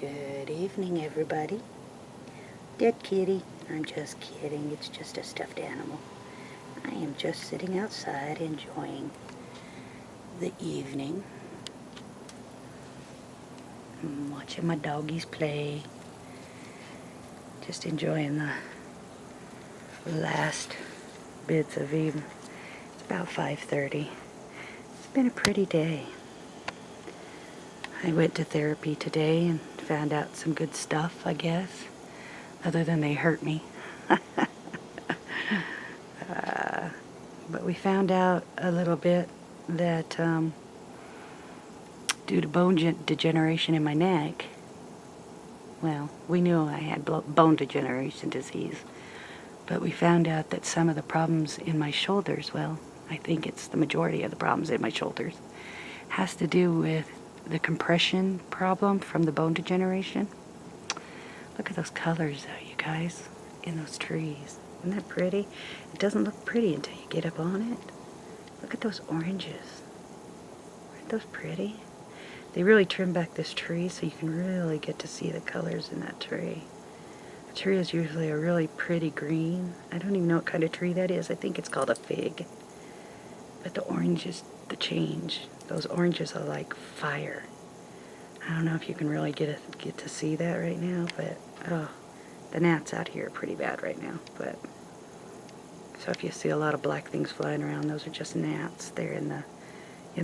Good evening, everybody. Dead kitty. I'm just kidding. It's just a stuffed animal. I am just sitting outside enjoying the evening. I'm watching my doggies play. Just enjoying the last bits of evening. It's about 5:30. It's been a pretty day. I went to therapy today and found out some good stuff, I guess, other than they hurt me. But we found out a little bit that due to bone degeneration in my neck, well, we knew I had bone degeneration disease, but we found out that some of the problems in my shoulders, well, I think it's the majority of the problems in my shoulders, has to do with the compression problem from the bone degeneration. Look at those colors though, you guys, in those trees. Isn't that pretty? It doesn't look pretty until you get up on it. Look at those oranges. Aren't those pretty? They really trim back this tree so you can really get to see the colors in that tree. The tree is usually a really pretty green. I don't even know what kind of tree that is. I think it's called a fig. But the orange is the change. Those oranges are like fire. I don't know if you can really get to see that right now, but oh, the gnats out here are pretty bad right now. But so if you see a lot of black things flying around, those are just gnats. They're in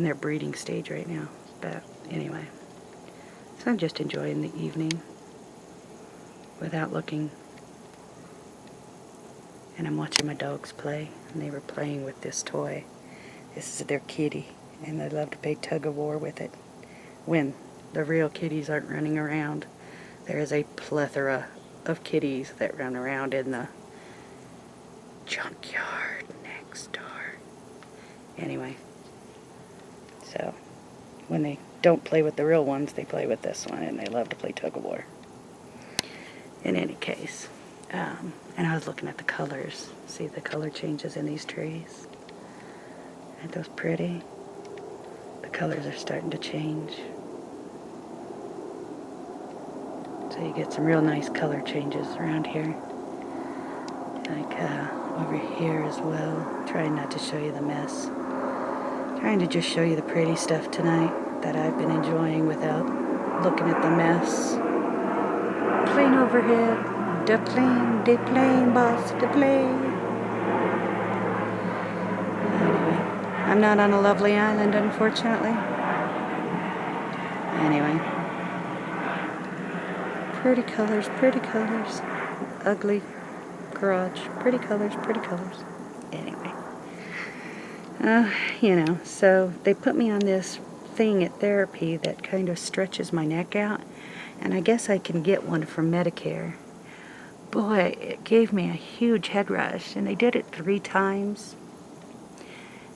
their breeding stage right now. But anyway, so I'm just enjoying the evening without looking. And I'm watching my dogs play, and they were playing with this toy. This is their kitty, and they love to play tug of war with it. When the real kitties aren't running around, there is a plethora of kitties that run around in the junkyard next door. Anyway, so when they don't play with the real ones, they play with this one, and they love to play tug of war. In any case, and I was looking at the colors. See the color changes in these trees? Aren't those pretty? The colors are starting to change. So you get some real nice color changes around here. Like over here as well. Trying not to show you the mess. Trying to just show you the pretty stuff tonight that I've been enjoying without looking at the mess. Plane overhead. The plane, boss, the plane. Anyway, I'm not on a lovely island, unfortunately. Anyway. Pretty colors. Ugly garage. Pretty colors. Anyway. So they put me on this thing at therapy that kind of stretches my neck out. And I guess I can get one from Medicare. Boy, it gave me a huge head rush. And they did it 3 times.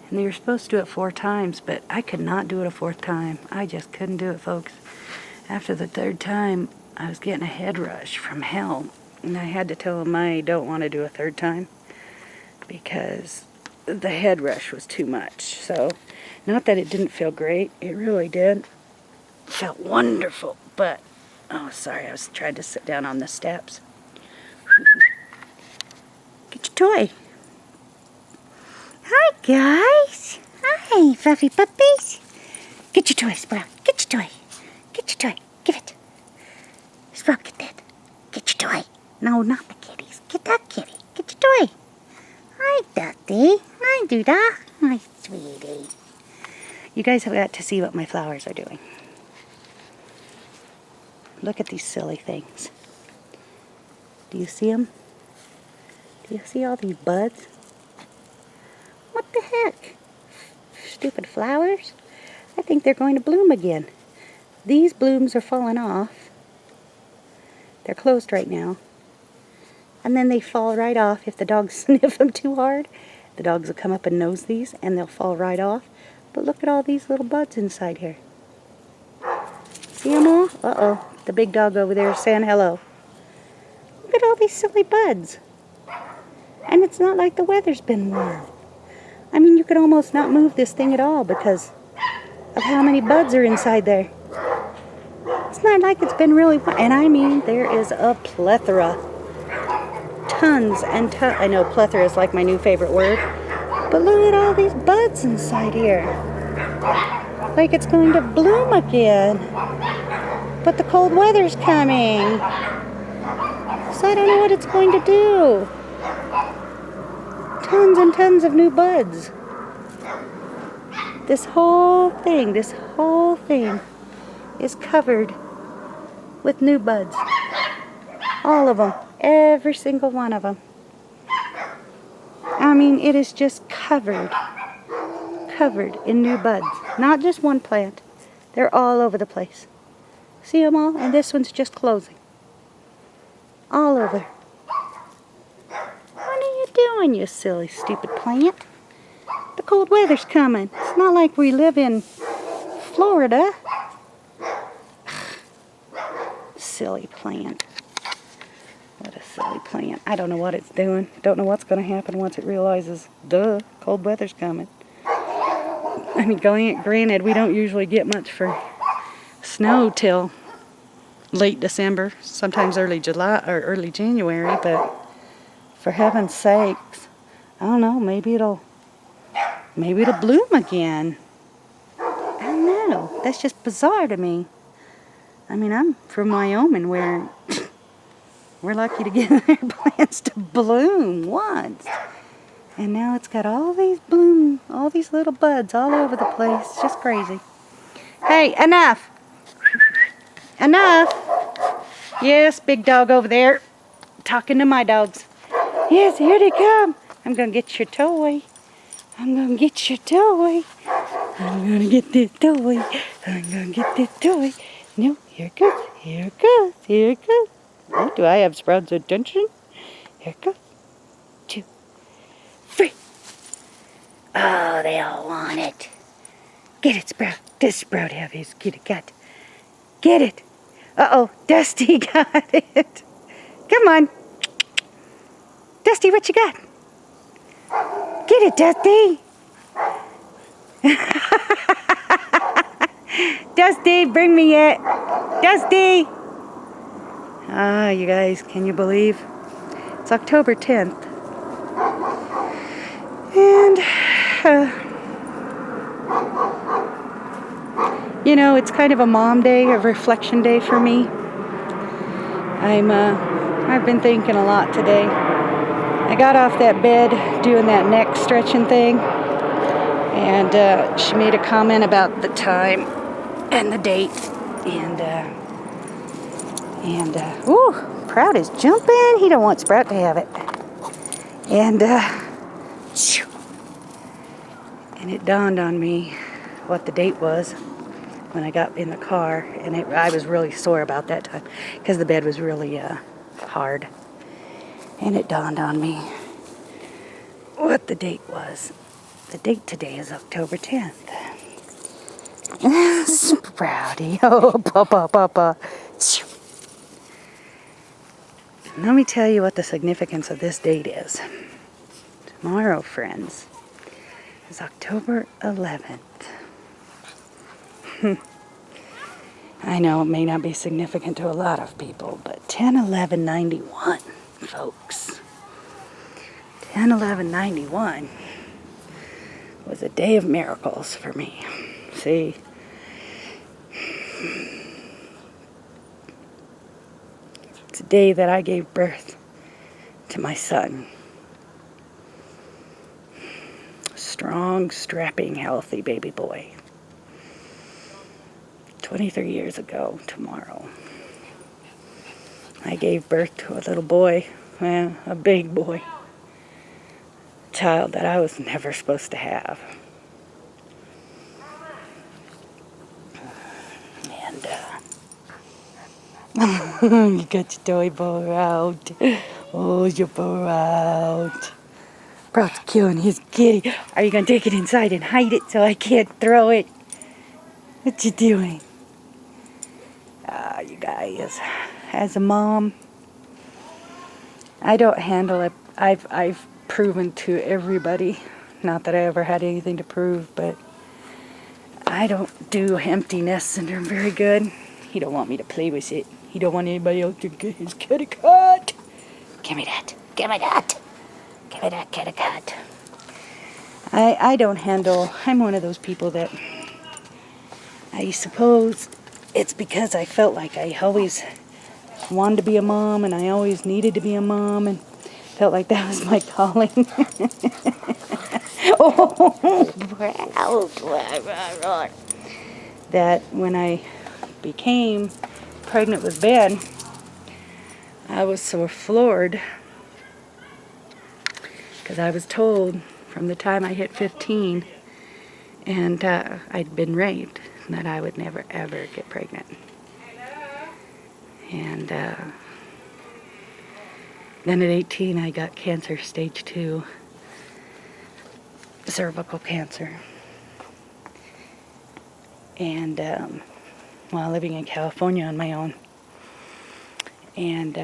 And they were supposed to do it 4 times, but I could not do it a 4th time. I just couldn't do it, folks. After the 3rd time, I was getting a head rush from hell. And I had to tell them I don't want to do a 3rd time because the head rush was too much. So, not that it didn't feel great. It really did. It felt wonderful. But, oh, sorry, I was trying to sit down on the steps. Get your toy. Hi, guys. Hi, fluffy puppies. Get your toy, Sprout. Get your toy. Get your toy. Give it. Sprout, get that. Get your toy. No, not the kitties. Get that kitty. Get your toy. Hi, Dottie. Hi, Doodah. Hi, sweetie. You guys have got to see what my flowers are doing. Look at these silly things. Do you see them? Do you see all these buds? What the heck? Stupid flowers? I think they're going to bloom again. These blooms are falling off. They're closed right now. And then they fall right off if the dogs sniff them too hard. The dogs will come up and nose these and they'll fall right off. But look at all these little buds inside here. See them all? Uh-oh. The big dog over there is saying hello. Look at all these silly buds. And it's not like the weather's been warm. I mean, you could almost not move this thing at all because of how many buds are inside there. It's not like it's been really warm. And I mean, there is a plethora. Tons and tons. I know plethora is like my new favorite word. But look at all these buds inside here. Like it's going to bloom again. But the cold weather's coming. So I don't know what it's going to do. Tons and tons of new buds. This whole thing is covered with new buds. All of them. Every single one of them. I mean, it is just covered in new buds. Not just one plant. They're all over the place. See them all? And this one's just closing. All over. What are you doing, you silly, stupid plant? The cold weather's coming. It's not like we live in Florida. Silly plant. What a silly plant. I don't know what it's doing. Don't know what's going to happen once it realizes, duh, cold weather's coming. I mean, granted, we don't usually get much for snow till late December, sometimes early July or early January, but for heaven's sakes, I don't know, maybe it'll bloom again. I don't know. That's just bizarre to me. I mean, I'm from Wyoming where we're lucky to get our plants to bloom once. And now it's got all these little buds all over the place. It's just crazy. Hey, enough! Enough! Yes, big dog over there. Talking to my dogs. Yes, here they come. I'm going to get your toy. I'm going to get your toy. I'm going to get this toy. I'm going to get this toy. No, here it goes. Here it goes. Here it goes. Oh, do I have Sprout's attention? Here it goes. 2, 3. Oh, they all want it. Get it, Sprout. Does Sprout have his kitty cat? Get it. Uh-oh, Dusty got it. Come on. Dusty, what you got? Get it, Dusty. Dusty, bring me it. Dusty. Ah, you guys, can you believe? It's October 10th. And, you know, it's kind of a mom day, a reflection day for me. I've been thinking a lot today. I got off that bed doing that neck stretching thing, and she made a comment about the time and the date, and ooh, Proud is jumping. He don't want Sprout to have it. And it dawned on me what the date was when I got in the car, and I was really sore about that time because the bed was really hard. And it dawned on me what the date was. The date today is October 10th. Sprouty, oh, Papa. Let me tell you what the significance of this date is. Tomorrow, friends, is October 11th. I know it may not be significant to a lot of people, but 10/11/91, folks. 10/11/91 was a day of miracles for me. See? It's a day that I gave birth to my son. Strong, strapping, healthy baby boy. 23 years ago tomorrow, I gave birth to a little boy, well, a big boy, a child that I was never supposed to have. And, you got your toy ball out. Oh, your ball out. Brock's killing his kitty. Are you going to take it inside and hide it so I can't throw it? What you doing? You guys, as a mom, I don't handle it. I've proven to everybody, not that I ever had anything to prove, but I don't do empty nest syndrome very good. He don't want me to play with it. He don't want anybody else to get his kitty cat. Give me that. Give me that. Give me that kitty cat. I don't handle... I'm one of those people that... I suppose it's because I felt like I always wanted to be a mom, and I always needed to be a mom, and felt like that was my calling. That when I became pregnant with Ben, I was so floored because I was told from the time I hit 15 and I'd been raped that I would never ever get pregnant. And then at 18 I got cancer, stage 2, cervical cancer. And while living in California on my own. And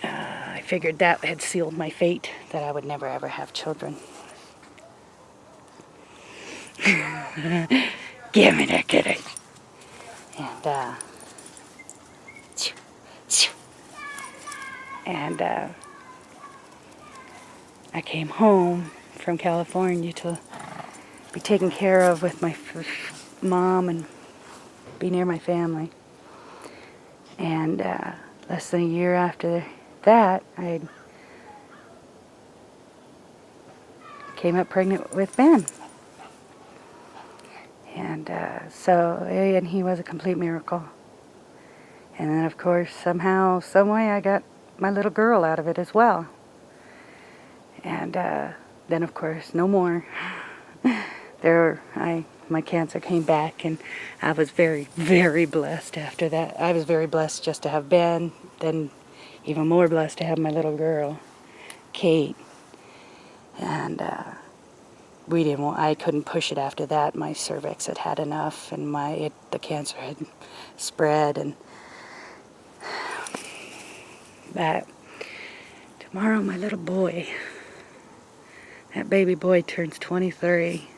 I figured that had sealed my fate, that I would never ever have children. Give me that kitty. And I came home from California to be taken care of with my mom and be near my family. And less than a year after that, I came up pregnant with Ben. And and he was a complete miracle. And then, of course, somehow, some way, I got my little girl out of it as well. And then, of course, no more. My cancer came back, and I was very, very blessed after that. I was very blessed just to have Ben, then even more blessed to have my little girl, Kate. And I couldn't push it after that. My cervix had had enough, and the cancer had spread, and that tomorrow my little boy, that baby boy, turns 23.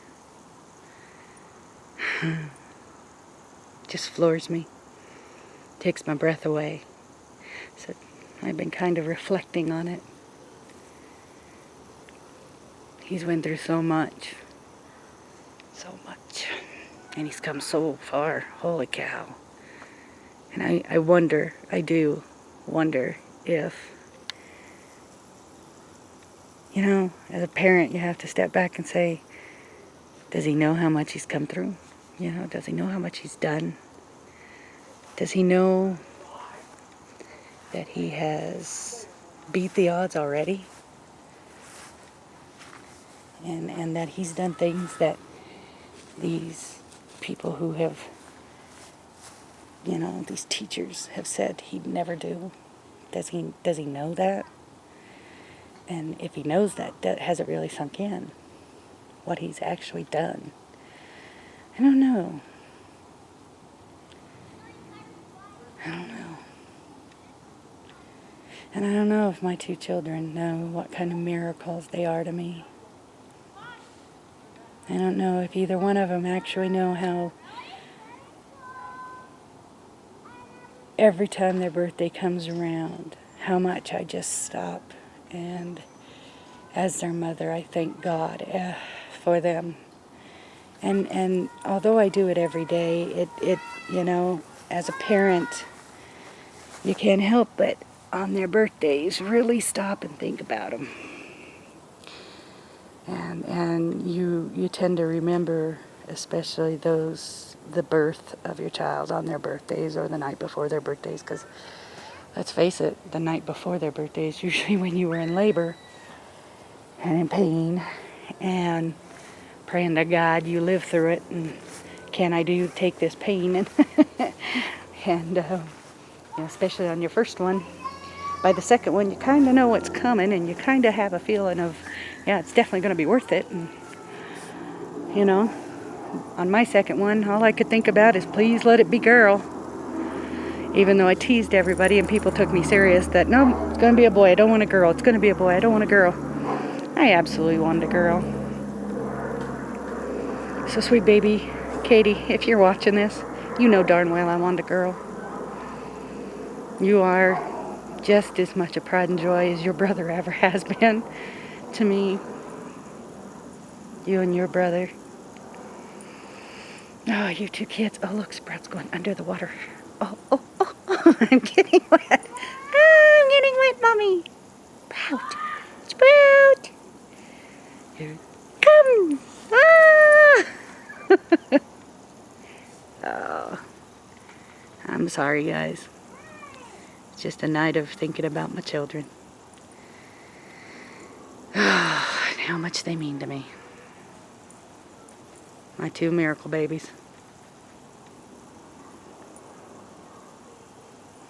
Just floors me, takes my breath away. So I've been kind of reflecting on it. He's went through so much, and he's come so far. Holy cow. And I do wonder if, as a parent, you have to step back and say, does he know how much he's come through? Does he know how much he's done? Does he know that he has beat the odds already? And that he's done things that these people who have, these teachers have said he'd never do? Does he know that? And if he knows that, has it really sunk in what he's actually done? I don't know. And I don't know if my 2 children know what kind of miracles they are to me. I don't know if either one of them actually know how every time their birthday comes around, how much I just stop, and as their mother, I thank God for them. And although I do it every day, it as a parent, you can't help but on their birthdays really stop and think about them. And you tend to remember, especially the birth of your child on their birthdays or the night before their birthdays, because let's face it, the night before their birthday is usually when you were in labor and in pain and praying to God you live through it, and can I take this pain? And especially on your first one. By the second one, you kind of know what's coming, and you kind of have a feeling of, yeah, it's definitely going to be worth it. And, on my second one, all I could think about is, please let it be girl. Even though I teased everybody and people took me serious that, no, it's going to be a boy, I don't want a girl. It's going to be a boy, I don't want a girl. I absolutely wanted a girl. So sweet baby Katie, if you're watching this, you know darn well I want a girl. You are just as much a pride and joy as your brother ever has been to me. You and your brother. Oh, you two kids. Oh, look, Sprout's going under the water. Oh, oh, oh, oh. I'm getting wet. Oh, I'm getting wet, Mommy. Sprout. Sprout. Here it comes. Ah! Oh, I'm sorry, guys. It's just a night of thinking about my children. And how much they mean to me. My two miracle babies.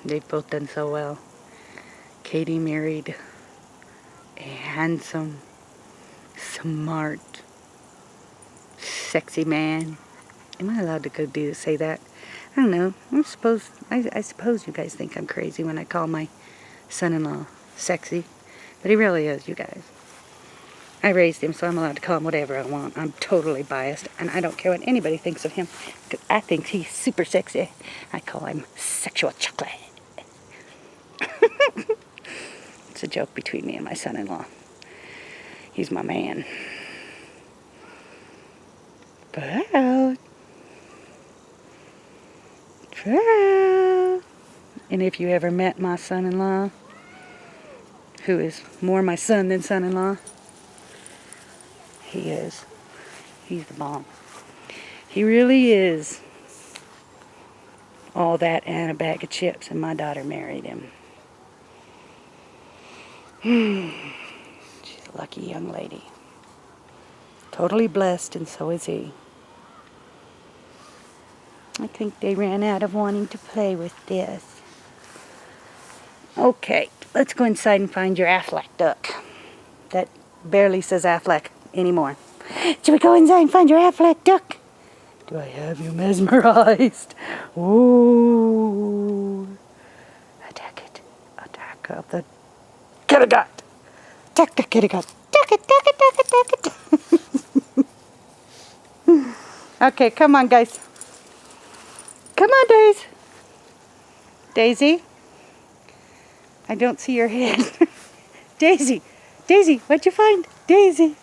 They've both done so well. Katie married a handsome, smart, sexy man. Am I allowed to say that? I don't know. I suppose you guys think I'm crazy when I call my son-in-law sexy. But he really is, you guys. I raised him, so I'm allowed to call him whatever I want. I'm totally biased, and I don't care what anybody thinks of him, because I think he's super sexy. I call him sexual chocolate. It's a joke between me and my son-in-law. He's my man. Proud. And if you ever met my son-in-law, who is more my son than son-in-law, he is. He's the bomb. He really is all that and a bag of chips, and my daughter married him. She's a lucky young lady. Totally blessed, and so is he. I think they ran out of wanting to play with this. Okay, let's go inside and find your Affleck duck. That barely says Affleck anymore. Should we go inside and find your Affleck duck? Do I have you mesmerized? Ooh. Attack it. Attack of the kitty cat. Attack the kitty cat. Attack it, attack it, attack it, attack it. Okay, come on, guys. Come on, Daisy. Daisy? I don't see your head. Daisy! Daisy, what'd you find? Daisy!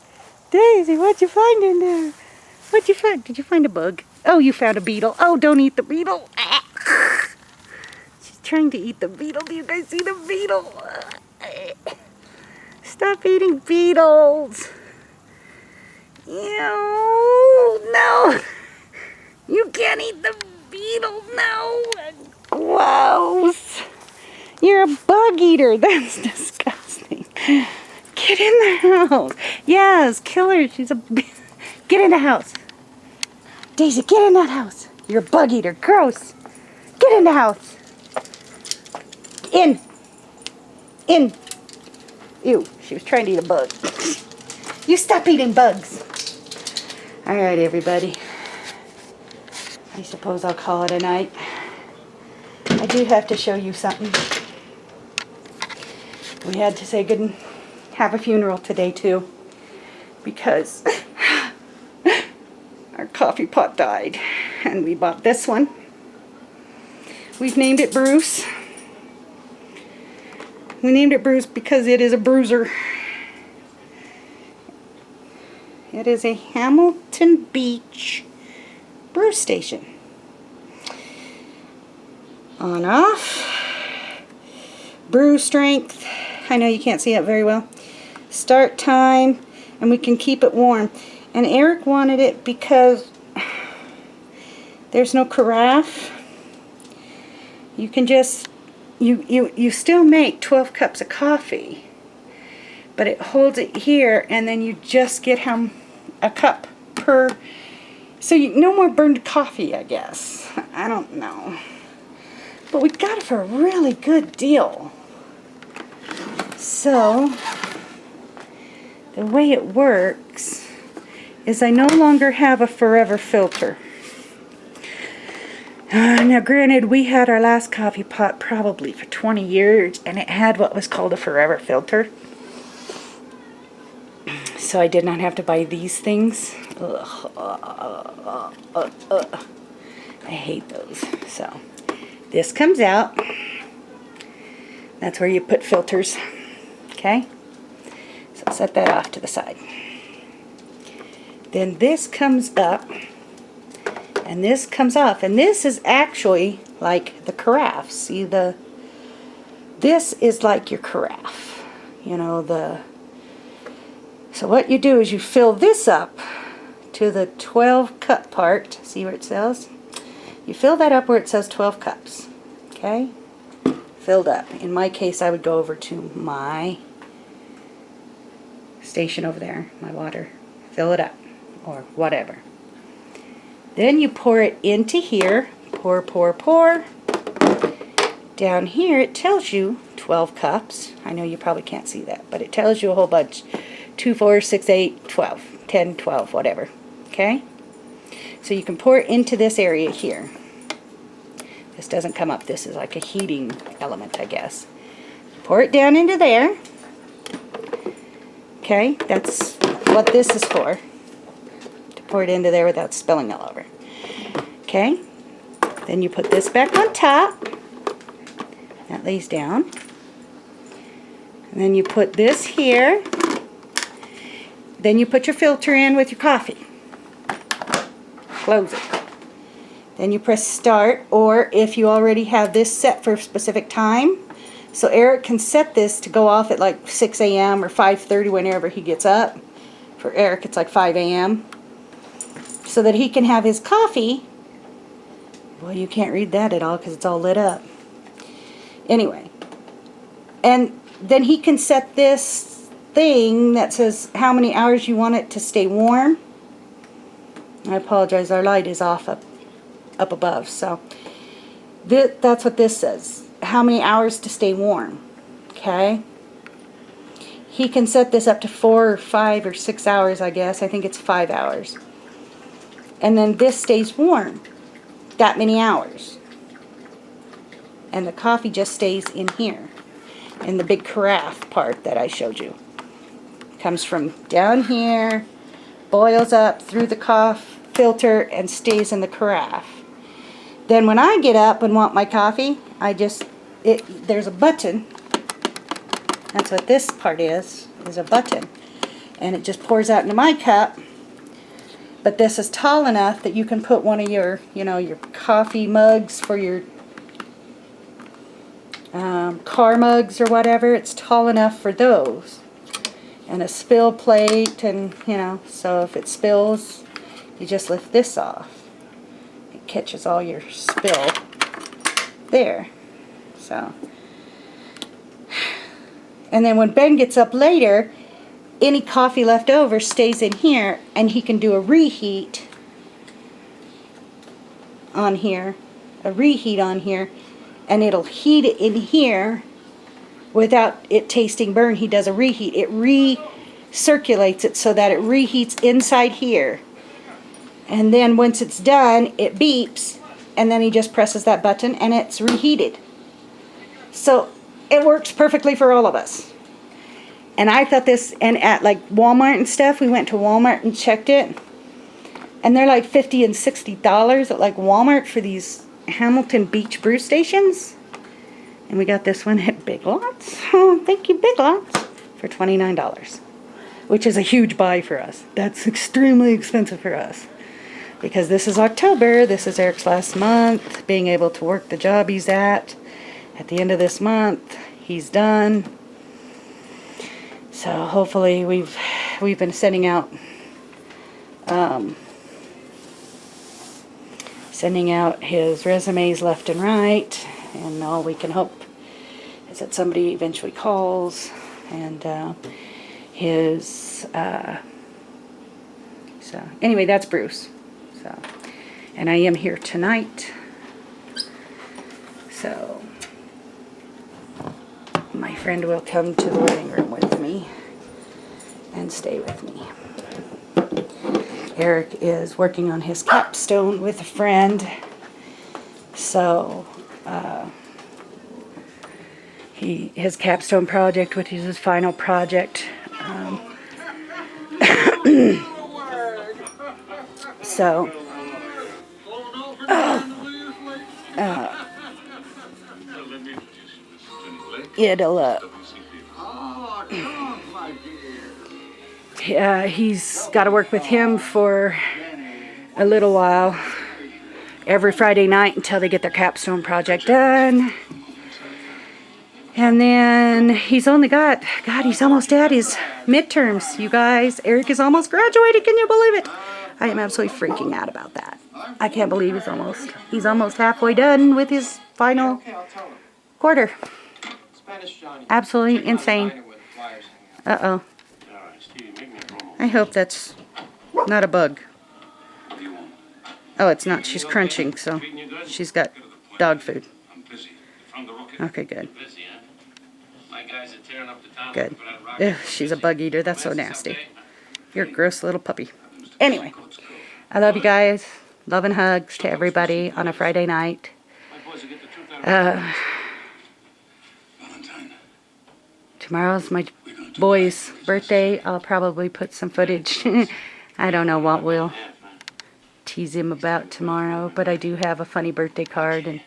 Daisy, what'd you find in there? What'd you find? Did you find a bug? Oh, you found a beetle. Oh, don't eat the beetle. She's trying to eat the beetle. Do you guys see the beetle? Stop eating beetles. Ew, no. You can't eat the beetle, no. Gross. You're a bug eater. That's disgusting. Get in the house. Yes, kill her. She's a... Get in the house. Daisy, get in that house. You're a bug eater. Gross. Get in the house. In. In. Ew, she was trying to eat a bug. You stop eating bugs. All right, everybody. I suppose I'll call it a night. I do have to show you something. We had to say good and have a funeral today too, because our coffee pot died, and we bought this one. We've named it Bruce. We named it Bruce because it is a bruiser. It is a Hamilton Beach brew station. On off. Brew strength. I know you can't see it very well. Start time, and we can keep it warm. And Eric wanted it because there's no carafe. You can just, you still make 12 cups of coffee, but it holds it here, and then you just get a cup per, so no more burned coffee, I guess. I don't know. But we got it for a really good deal. So, the way it works is I no longer have a forever filter. Now granted, we had our last coffee pot probably for 20 years, and it had what was called a forever filter. So I did not have to buy these things I hate those. So this comes out. That's where you put filters. Okay? So set that off to the side. Then this comes up, and this comes off, and this is actually like the carafe. See, this is like your carafe, you know, so what you do is you fill this up to the 12 cup part. See where it says? You fill that up where it says 12 cups. Okay? Filled up. In my case, I would go over to my station over there, my water. Fill it up, or whatever. Then you pour it into here. Pour, pour, pour. Down here it tells you 12 cups. I know you probably can't see that, but it tells you a whole bunch. 2, 4, 6, 8, 12, 10, 12, whatever. Okay? So you can pour it into this area here. This doesn't come up. This is like a heating element, I guess. Pour it down into there. Okay? That's what this is for. To pour it into there without spilling all over. Okay? Then you put this back on top. That lays down. And then you put this here. Then you put your filter in with your coffee. Close it. Then you press start, or if you already have this set for a specific time, so Eric can set this to go off at like 6 a.m. or 5:30 whenever he gets up. For Eric it's like 5 a.m. so that he can have his coffee. Well, you can't read that at all because it's all lit up. Anyway, and then he can set this thing that says how many hours you want it to stay warm. I apologize, our light is off up above, so that's what this says, how many hours to stay warm. Okay, he can set this up to 4 or 5 or 6 hours, I guess. I think it's 5 hours, and then this stays warm that many hours, and the coffee just stays in here in the big carafe part that I showed you. Comes from down here, boils up through the coffee filter, and stays in the carafe. Then when I get up and want my coffee, there's a button. That's what this part is a button. And it just pours out into my cup. But this is tall enough that you can put one of your, your coffee mugs for your car mugs or whatever. It's tall enough for those. And a spill plate, and so if it spills, you just lift this off. It catches all your spill there. So, and then when Ben gets up later, any coffee left over stays in here, and he can do a reheat on here, and it'll heat it in here without it tasting burn. He does a reheat. It recirculates it so that it reheats inside here. And then once it's done, it beeps, and then he just presses that button and it's reheated. So it works perfectly for all of us. And I thought this, and at like Walmart and stuff, we went to Walmart and checked it, and they're like $50 and $60 at like Walmart for these Hamilton Beach brew stations. And we got this one at Big Lots. Oh, thank you, Big Lots, for $29, which is a huge buy for us. That's extremely expensive for us, because this is October. This is Eric's last month, being able to work the job he's at. At the end of this month, he's done. So hopefully we've been sending out his resumes left and right, and all we can hope is that somebody eventually calls. And so anyway, that's Bruce. So, and I am here tonight. So my friend will come to the living room with me and stay with me. Eric is working on his capstone with a friend. So his capstone project, which is his final project, So, it'll, he's got to work with him for a little while every Friday night until they get their capstone project done. And then he's only got, God, he's almost at his midterms, you guys. Eric is almost graduated, can you believe it? I am absolutely freaking out about that. I can't believe he's almost halfway done with his final quarter. Absolutely insane. Uh-oh. I hope that's not a bug. Oh, it's not. She's crunching, so she's got dog food. Okay, good. Good. Ugh, she's a bug eater. That's so nasty. You're a gross little puppy. Anyway, I love you guys. Love and hugs to everybody on a Friday night. Tomorrow's my boy's birthday. I'll probably put some footage. I don't know what we'll tease him about tomorrow, but I do have a funny birthday card, and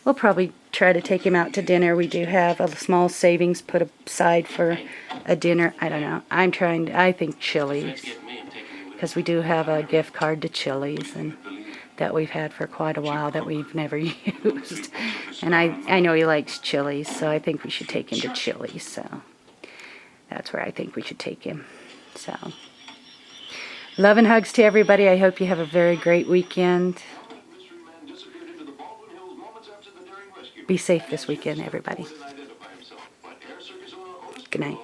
we'll probably try to take him out to dinner. We do have a small savings put aside for a dinner. I don't know. I think Chili's, because we do have a gift card to Chili's, and that we've had for quite a while that we've never used. And I know he likes Chili's, so I think we should take him to Chili's. So that's where I think we should take him. So love and hugs to everybody. I hope you have a very great weekend. Be safe this weekend, everybody. Good night.